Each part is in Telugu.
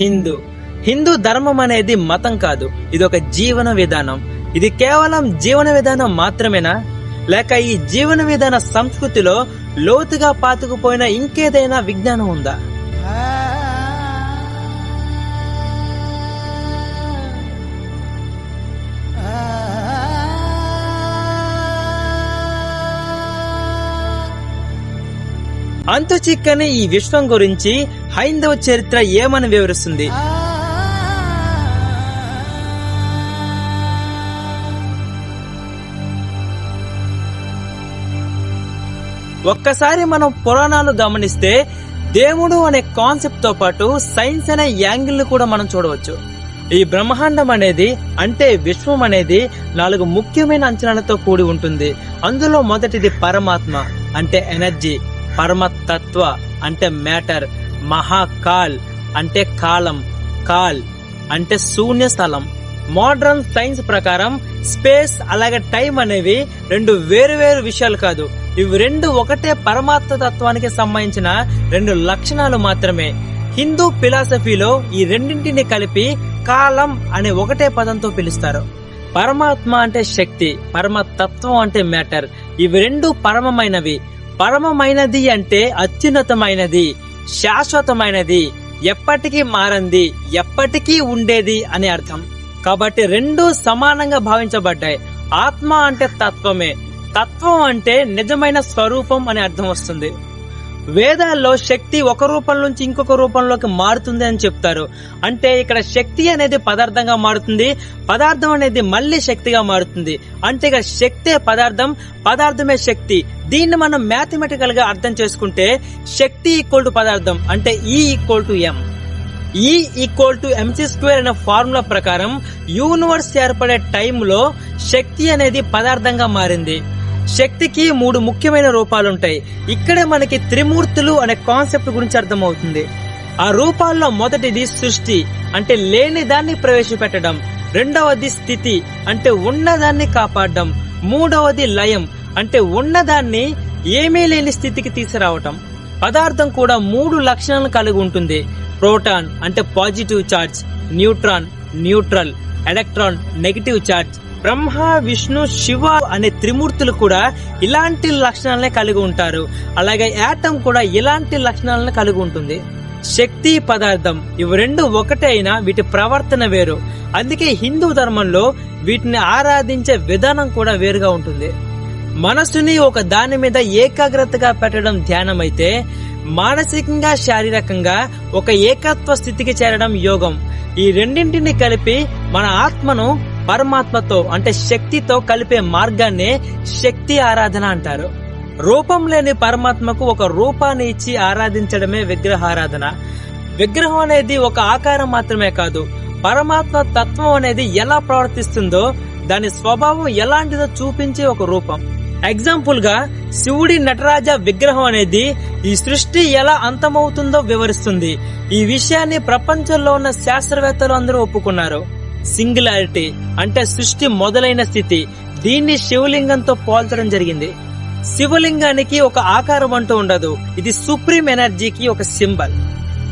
హిందూ ధర్మం అనేది మతం కాదు, ఇది ఒక జీవన విధానం. ఇది కేవలం జీవన విధానం మాత్రమేనా, లేక ఈ జీవన విధాన సంస్కృతిలో లోతుగా పాతుకుపోయిన ఇంకేదైనా విజ్ఞానం ఉందా? అంతు చిక్కని ఈ విశ్వం గురించి హైందవ చరిత్ర ఏమని వివరిస్తుంది? ఒక్కసారి మనం పురాణాలు గమనిస్తే దేవుడు అనే కాన్సెప్ట్ తో పాటు సైన్స్ అనే యాంగిల్ కూడా మనం చూడవచ్చు. ఈ బ్రహ్మాండం అనేది అంటే విశ్వం అనేది 4 ముఖ్యమైన అంచనాలతో కూడి ఉంటుంది. అందులో మొదటిది పరమాత్మ అంటే ఎనర్జీ, పరమతత్వ అంటే మ్యాటర్, మహాకాల్ అంటే కాలం, కాల్ అంటే శూన్య స్థలం. మోడర్న్ సైన్స్ ప్రకారం స్పేస్ అలాగే టైం అనేవి 2 వేరు విషయాలు కాదు. ఇవి 2 ఒకటే పరమాత్మ తత్వానికి సంబంధించిన 2 లక్షణాలు మాత్రమే. హిందూ ఫిలాసఫీలో ఈ రెండింటిని కలిపి కాలం అనే ఒకటే పదంతో పిలుస్తారు. పరమాత్మ అంటే శక్తి, పరమతత్వం అంటే మ్యాటర్. ఇవి 2 పరమమైనవి. పరమమైనది అంటే అత్యున్నతమైనది, శాశ్వతమైనది, ఎప్పటికీ మారంది, ఎప్పటికీ ఉండేది అని అర్థం. కాబట్టి 2 సమానంగా భావించబడ్డాయి. ఆత్మ అంటే తత్వమే, తత్వం అంటే నిజమైన స్వరూపం అని అర్థం వస్తుంది. వేదాల్లో శక్తి ఒక రూపం నుంచి ఇంకొక రూపంలోకి మారుతుంది అని చెప్తారు. అంటే ఇక్కడ శక్తి అనేది పదార్థంగా మారుతుంది, పదార్థం అనేది మళ్ళీ శక్తిగా మారుతుంది. అంటే ఇక్కడ శక్తే పదార్థం, పదార్థమే శక్తి. దీన్ని మనం మ్యాథమెటికల్ గా అర్థం చేసుకుంటే శక్తి ఈక్వల్ టు పదార్థం అంటే E equal to M. E equal to mc² అనే ఫార్ములా ప్రకారం యూనివర్స్ ఏర్పడే టైంలో శక్తి అనేది పదార్థంగా మారింది. శక్తికి 3 ముఖ్యమైన రూపాలుంటాయి. ఇక్కడే మనకి త్రిమూర్తులు అనే కాన్సెప్ట్ గురించి అర్థమవుతుంది. ఆ రూపాల్లో మొదటిది సృష్టి అంటే లేని దాన్ని ప్రవేశపెట్టడం, రెండవది స్థితి అంటే ఉన్నదాన్ని కాపాడడం, మూడవది లయం అంటే ఉన్నదాన్ని ఏమీ లేని స్థితికి తీసుకురావటం. పదార్థం కూడా 3 లక్షణాలను కలిగి ఉంటుంది. ప్రోటాన్ అంటే positive charge, neutron neutral, electron negative charge. Brahma, Vishnu, Shiva అనే త్రిమూర్తులు కూడా ఇలాంటి లక్షణాలనే కలిగి ఉంటారు. అలాగే యాటం కూడా ఇలాంటి లక్షణాలను కలిగి ఉంటుంది. శక్తి, పదార్థం ఇవి 2 ఒకటే అయినా వీటి ప్రవర్తన వేరు. అందుకే హిందూ ధర్మంలో వీటిని ఆరాధించే విధానం కూడా వేరుగా ఉంటుంది. మనసుని ఒక దాని మీద ఏకాగ్రతగా పెట్టడం ధ్యానం అయితే, మానసికంగా శారీరకంగా ఒక ఏకత్వ స్థితికి చేరడం యోగం. ఈ రెండింటిని కలిపి మన ఆత్మను పరమాత్మతో అంటే శక్తితో కలిపే మార్గాన్నే శక్తి ఆరాధన అంటారు. రూపం లేని పరమాత్మకు ఒక రూపాన్ని ఇచ్చి ఆరాధించడమే విగ్రహారాధన. విగ్రహం అనేది ఒక ఆకారం మాత్రమే కాదు, పరమాత్మ తత్వం అనేది ఎలా ప్రవర్తిస్తుందో, దాని స్వభావం ఎలాంటిదో చూపించే ఒక రూపం. ఎగ్జాంపుల్ గా శివుడి నటరాజ విగ్రహం అనేది ఈ సృష్టి ఎలా అంతమవుతుందో వివరిస్తుంది. ఈ విషయాన్ని ప్రపంచంలో ఉన్న శాస్త్రవేత్తలు అందరూ ఒప్పుకున్నారు. సింగులారిటీ అంటే సృష్టి మొదలైన స్థితి, దీన్ని శివలింగంతో పోల్చడం జరిగింది. శివలింగానికి ఒక ఆకారం అంటూ ఉండదు, ఇది సుప్రీం ఎనర్జీకి ఒక సింబల్.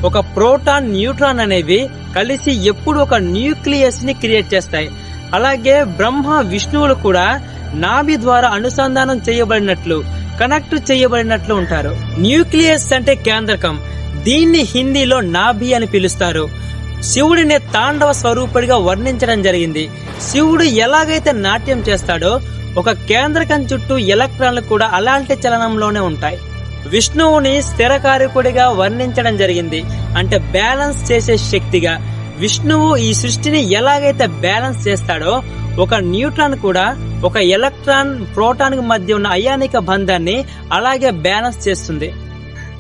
ఒక ప్రోటాన్, న్యూట్రాన్ అనేవి కలిసి ఎప్పుడు ఒక న్యూక్లియస్ ని క్రియేట్ చేస్తాయి. అలాగే బ్రహ్మ, విష్ణువులు కూడా నాభి ద్వారా అనుసంధానం చేయబడినట్లు, కనెక్ట్ చేయబడినట్లు ఉంటారు. న్యూక్లియస్ అంటే కేంద్రకం, దీన్ని హిందీలో నాభి అని పిలుస్తారు. శివుడిని తాండవ స్వరూపుడిగా వర్ణించడం జరిగింది. శివుడు ఎలాగైతే నాట్యం చేస్తాడో ఒక కేంద్రకం చుట్టూ ఎలక్ట్రాన్లు కూడా అలాంటి చలనంలోనే ఉంటాయి. విష్ణువుని స్థిరకారకుడిగా వర్ణించడం జరిగింది, అంటే బ్యాలెన్స్ చేసే శక్తిగా. విష్ణువు ఈ సృష్టిని ఎలాగైతే బ్యాలెన్స్ చేస్తాడో ఒక న్యూట్రాన్ కూడా ఒక ఎలక్ట్రాన్, ప్రోటాన్ కి మధ్య ఉన్న అయానిక బంధాన్ని అలాగే బ్యాలెన్స్ చేస్తుంది.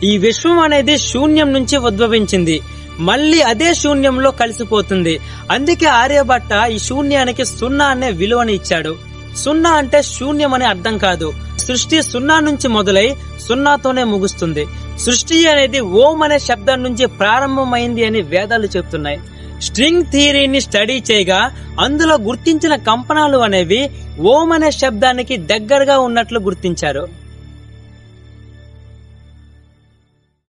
ఈ విశ్వం అనేది శూన్యం నుంచి ఉద్భవించింది, మళ్ళీ అదే శూన్యంలో కలిసిపోతుంది. అందుకే ఆర్యభట్ట ఈ శూన్యానికి 0 అనే విలువని ఇచ్చాడు. 0 అంటే శూన్యం అనే అర్థం కాదు. సృష్టి 0 నుంచి మొదలై 0తోనే ముగుస్తుంది. సృష్టి అనేది ఓం అనే శబ్దం నుంచి ప్రారంభమైంది అని వేదాలు చెప్తున్నాయి. స్ట్రింగ్ థియరీని స్టడీ చేయగా అందులో గుర్తించిన కంపనాలు అనేవి ఓం అనే శబ్దానికి దగ్గరగా ఉన్నట్లు గుర్తించారు.